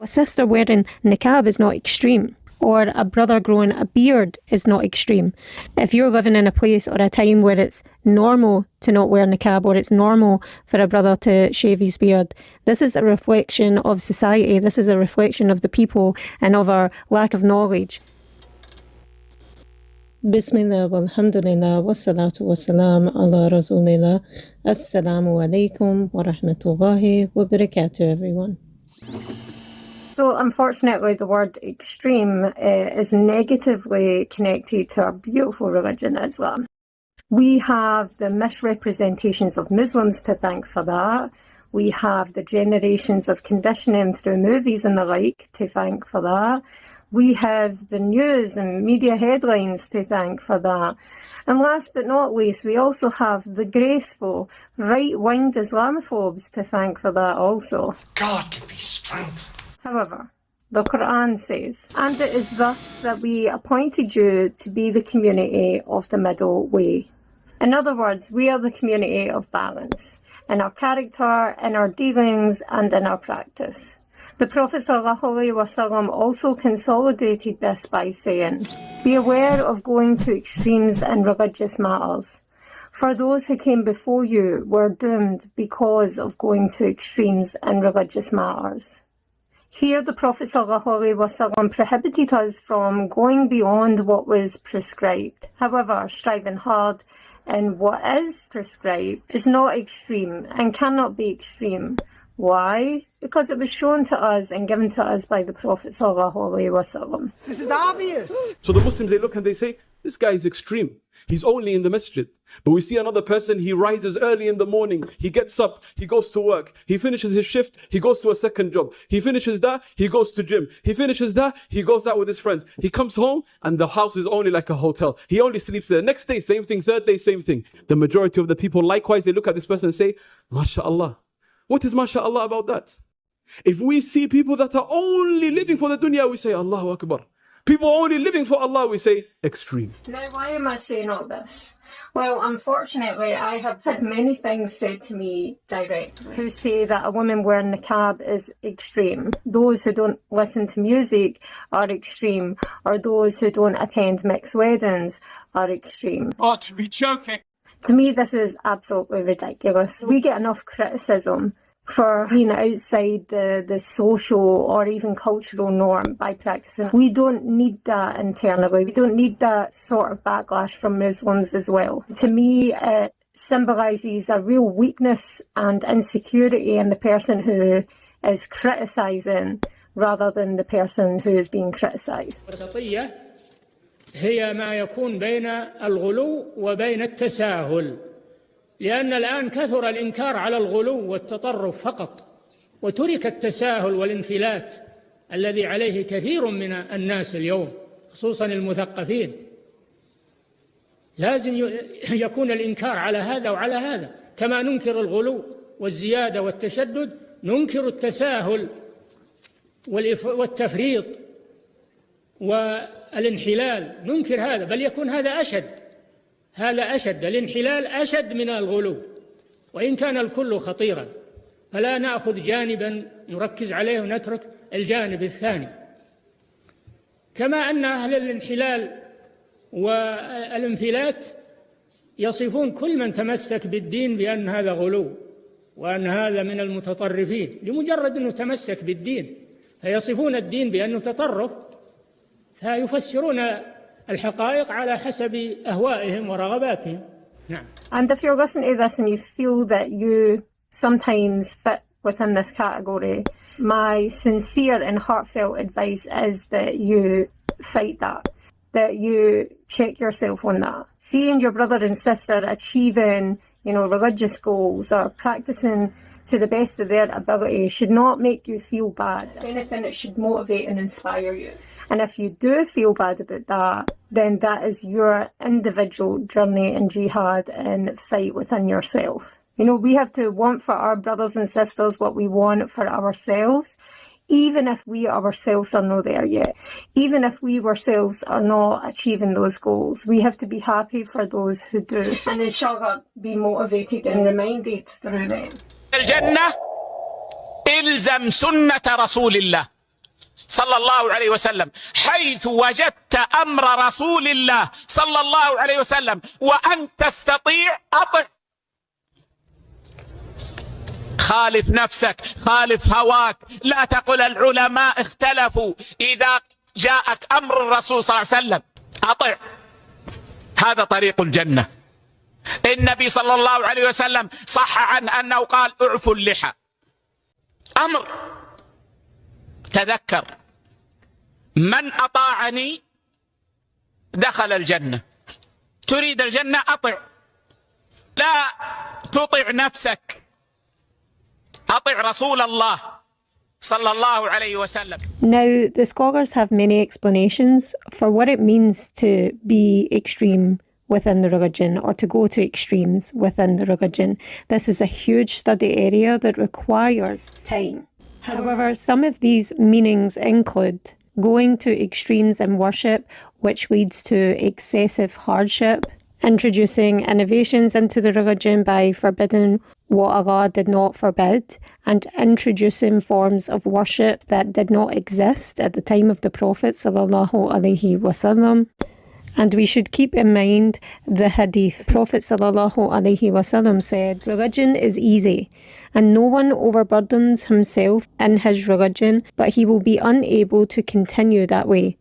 a sister wearing niqab is not extreme, or a brother growing a beard is not extreme. If you're living in a place or a time where it's normal to not wear niqab, or it's normal for a brother to shave his beard, this is a reflection of society. This is a reflection of the people and of our lack of knowledge. Bismillah walhamdulillah wassalatu wassalam ala rasulillah. Assalamu alaikum wa rahmatullahi wa barakatuh, everyone. So unfortunately, the word extreme is negatively connected to our beautiful religion, Islam. We have the misrepresentations of Muslims to thank for that. We have the generations of conditioning through movies and the like to thank for that. We have the news and media headlines to thank for that. And last but not least, we also have the graceful, right-winged Islamophobes to thank for that also. God give me strength. However, the Quran says, and it is thus that we appointed you to be the community of the middle way. In other words, we are the community of balance, in our character, in our dealings, and in our practice. The Prophet ﷺ also consolidated this by saying, be aware of going to extremes in religious matters. For those who came before you were doomed because of going to extremes in religious matters. Here the Prophet ﷺ prohibited us from going beyond what was prescribed. However, striving hard in what is prescribed is not extreme and cannot be extreme. Why? Because it was shown to us and given to us by the Prophet ﷺ. This is obvious. So the Muslims, they look and they say, this guy is extreme. He's only in the masjid. But we see another person, he rises early in the morning. He gets up, he goes to work. He finishes his shift, he goes to a second job. He finishes that, he goes to gym. He finishes that, he goes out with his friends. He comes home and the house is only like a hotel. He only sleeps there. Next day, same thing. Third day, same thing. The majority of the people, likewise, they look at this person and say, MashaAllah. What is MashaAllah about that? If we see people that are only living for the dunya, we say Allahu Akbar. People only living for Allah, we say extreme. Now, why am I saying all this? Well, unfortunately, I have had many things said to me directly who say that a woman wearing niqab is extreme. Those who don't listen to music are extreme, or those who don't attend mixed weddings are extreme. Oh, to be joking. To me, this is absolutely ridiculous. We get enough criticism for being outside the social or even cultural norm by practicing. We don't need that internally. We don't need that sort of backlash from Muslims as well. To me, it symbolises a real weakness and insecurity in the person who is criticising rather than the person who is being criticised. هي ما يكون بين الغلو وبين التساهل، لأن الآن كثر الإنكار على الغلو والتطرف فقط، وترك التساهل والانفلات الذي عليه كثير من الناس اليوم خصوصا المثقفين. لازم يكون الإنكار على هذا وعلى هذا، كما ننكر الغلو والزيادة والتشدد ننكر التساهل والتفريط والانحلال، ننكر هذا، بل يكون هذا أشد. هذا أشد، الانحلال أشد من الغلو، وإن كان الكل خطيرا، فلا نأخذ جانبا نركز عليه ونترك الجانب الثاني. كما أن أهل الانحلال والانفلات يصفون كل من تمسك بالدين بأن هذا غلو وأن هذا من المتطرفين، لمجرد أنه تمسك بالدين، فيصفون الدين بأنه تطرف، فيفسرون الحقائق على حسب أهوائهم ورغباتهم. نعم. And if you're listening to this and you feel that you sometimes fit within this category, my sincere and heartfelt advice is that you fight that you check yourself on that. Seeing your brother and sister achieving, religious goals or practicing to the best of their ability should not make you feel bad. If anything, it should motivate and inspire you. And if you do feel bad about that, then that is your individual journey in jihad and fight within yourself. We have to want for our brothers and sisters what we want for ourselves, even if we ourselves are not there yet. Even if we ourselves are not achieving those goals, we have to be happy for those who do. And inshallah, be motivated and reminded through them. الجنة إلزم سنة رسول الله صلى الله عليه وسلم: حيث وجدت أمر رسول الله صلى الله عليه وسلم وأن تستطيع أطع. خالف نفسك، خالف هواك، لا تقل العلماء اختلفوا. إذا جاءك أمر الرسول صلى الله عليه وسلم أطع، هذا طريق الجنة. النبي صلى الله عليه وسلم صح عنه أنه قال: اعفوا اللحى. أمر، تذكر: من أطاعني دخل الجنة. تريد الجنة أطع، لا تطع نفسك، أطع رسول الله صلى الله عليه وسلم. Now, the scholars have many explanations for what it means to be extreme within the religion, or to go to extremes within the religion. This is a huge study area that requires time. However, some of these meanings include going to extremes in worship, which leads to excessive hardship, introducing innovations into the religion by forbidding what Allah did not forbid, and introducing forms of worship that did not exist at the time of the Prophet ﷺ. And we should keep in mind the hadith. Prophet ﷺ said, "Religion is easy, and no one overburdens himself in his religion, but he will be unable to continue that way.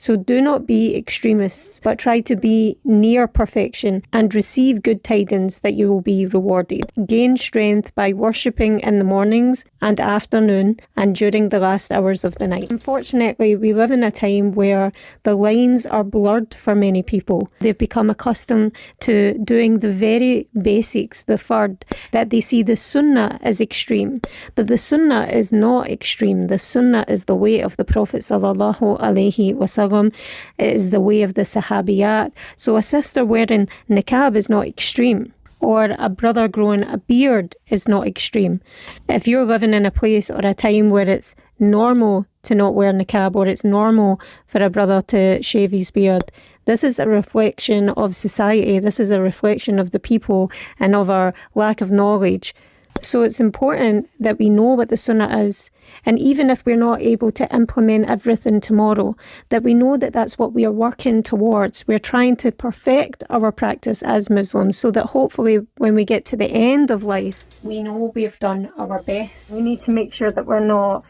So do not be extremists, but try to be near perfection and receive good tidings that you will be rewarded. Gain strength by worshipping in the mornings and afternoon and during the last hours of the night." Unfortunately, we live in a time where the lines are blurred for many people. They've become accustomed to doing the very basics, the fard, that they see the sunnah as extreme. But the sunnah is not extreme. The sunnah is the way of the Prophet ﷺ. It is the way of the Sahabiyat. So a sister wearing niqab is not extreme, or a brother growing a beard is not extreme. If you're living in a place or a time where it's normal to not wear niqab, or it's normal for a brother to shave his beard, this is a reflection of society. This is a reflection of the people and of our lack of knowledge. So it's important that we know what the sunnah is, and even if we're not able to implement everything tomorrow, that we know that that's what we are working towards. We're trying to perfect our practice as Muslims, so that hopefully when we get to the end of life, we know we've done our best. We need to make sure that we're not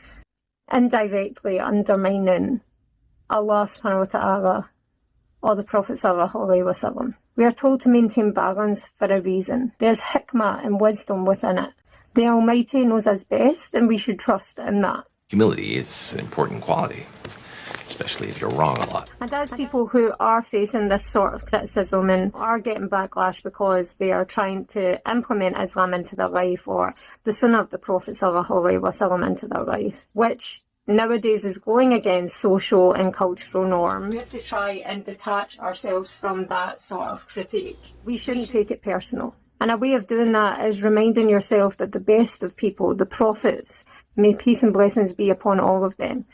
indirectly undermining Allah Subhanahu Wa Ta'ala or the Prophet Sallallahu Alaihi Wasallam. We are told to maintain balance for a reason. There's hikmah and wisdom within it. The Almighty knows us best, and we should trust in that. Humility is an important quality, especially if you're wrong a lot. And as people who are facing this sort of criticism and are getting backlash because they are trying to implement Islam into their life, or the sunnah of the Prophet ﷺ into their life, which nowadays is going against social and cultural norms, we have to try and detach ourselves from that sort of critique. We shouldn't take it personal. And a way of doing that is reminding yourself that the best of people, the prophets, may peace and blessings be upon all of them,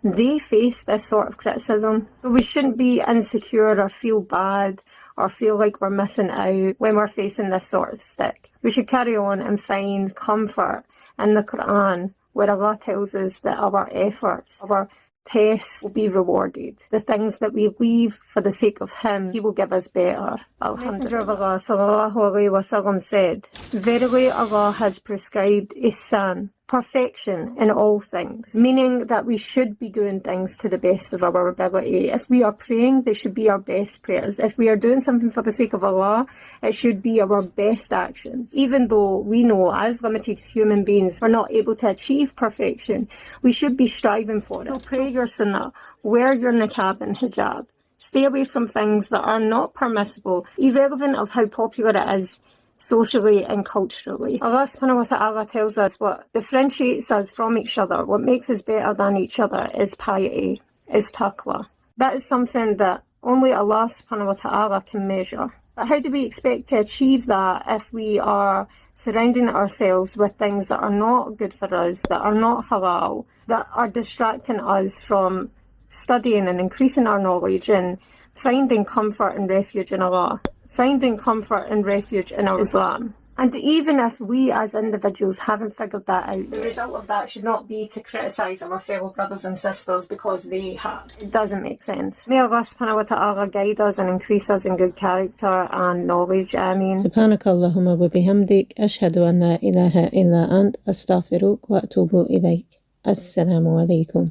they face this sort of criticism. So we shouldn't be insecure or feel bad or feel like we're missing out when we're facing this sort of stick. We should carry on and find comfort in the Quran, where Allah tells us that our efforts, our tests will be rewarded. The things that we leave for the sake of Him, He will give us better. Messenger of Allah Sallallahu Alaihi Wasallam said, "Verily Allah has prescribed ihsan, perfection in all things," meaning that we should be doing things to the best of our ability. If we are praying, they should be our best prayers. If we are doing something for the sake of Allah, it should be our best actions. Even though we know as limited human beings we're not able to achieve perfection, we should be striving for it. So pray your sunnah, wear your niqab and hijab. Stay away from things that are not permissible, irrelevant of how popular it is socially and culturally. Allah Subhanahu Wa Ta'ala tells us what differentiates us from each other, what makes us better than each other, is piety, is taqwa. That is something that only Allah Subhanahu Wa Ta'ala can measure. But how do we expect to achieve that if we are surrounding ourselves with things that are not good for us, that are not halal, that are distracting us from studying and increasing our knowledge and finding comfort and refuge in Allah, finding comfort and refuge in our Islam? And even if we as individuals haven't figured that out, the result of that should not be to criticise our fellow brothers and sisters because they have. It doesn't make sense. May Allah Subhanahu Wa Ta'ala guide us and increase us in good character and knowledge. Ameen. سبحانك اللهم وبحمدك أشهد أن لا إله إلا أنت أستغفرك وأتوب إليك. السلام عليكم.